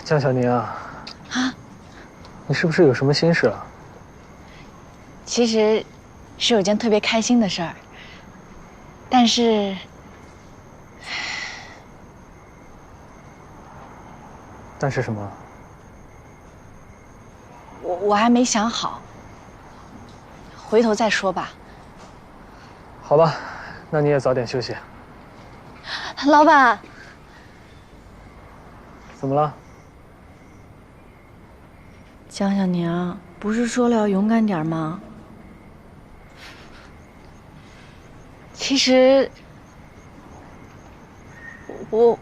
江小宁啊，你是不是有什么心事啊？其实，是有件特别开心的事儿，但是，但是什么？我还没想好，回头再说吧。好吧，那你也早点休息。老板，怎么了？江小宁，不是说了要勇敢点吗？其实，我，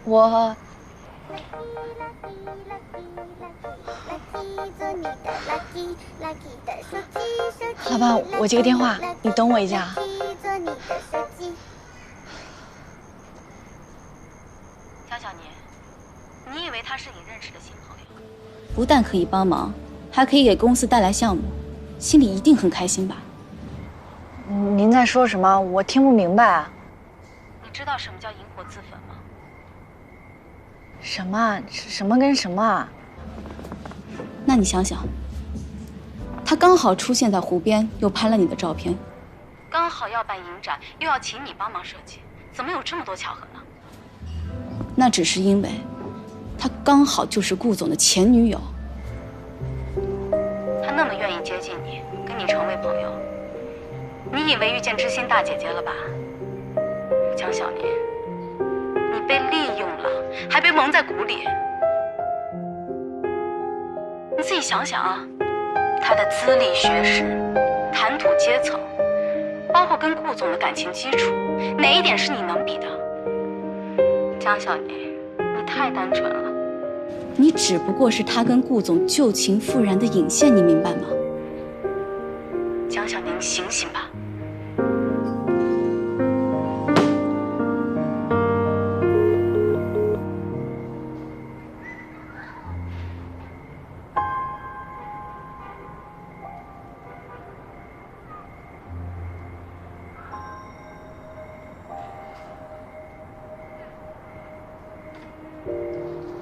老板，我接个电话，你等我一下。江小宁，你以为他是你认识的新朋友？不但可以帮忙，还可以给公司带来项目，心里一定很开心吧？您在说什么？我听不明白啊。你知道什么叫引火自焚吗？什么？什么跟什么啊？那你想想，他刚好出现在湖边，又拍了你的照片，刚好要办影展，又要请你帮忙设计，怎么有这么多巧合呢？那只是因为，他刚好就是顾总的前女友。他那么愿意接近你，跟你成为朋友，你以为遇见知心大姐姐了吧？江小宁，你被利用了，还被蒙在鼓里。你自己想想啊，他的资历、学识、谈吐、阶层，包括跟顾总的感情基础，哪一点是你能比的？江小宁，你太单纯了。你只不过是他跟顾总旧情复燃的引线，你明白吗？江小宁，醒醒吧！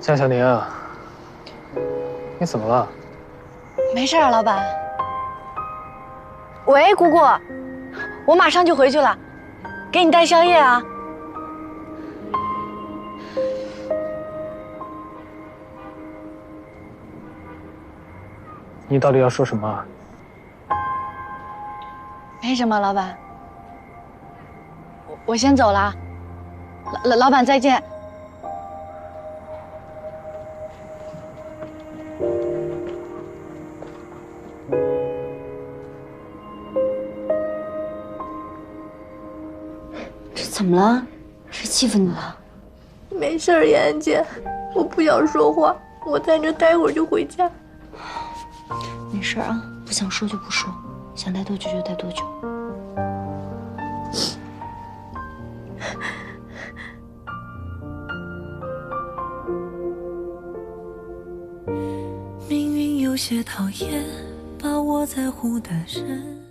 江小宁啊，你怎么了？没事啊，老板。喂，姑姑，我马上就回去了，给你带宵夜啊。你到底要说什么啊？没什么，老板。我先走了，老板再见。这怎么了？谁欺负你了？没事儿，妍姐，我不想说话，我在这待会儿就回家。没事啊，不想说就不说，想待多久就待多久。命运有些讨厌，把我在乎的人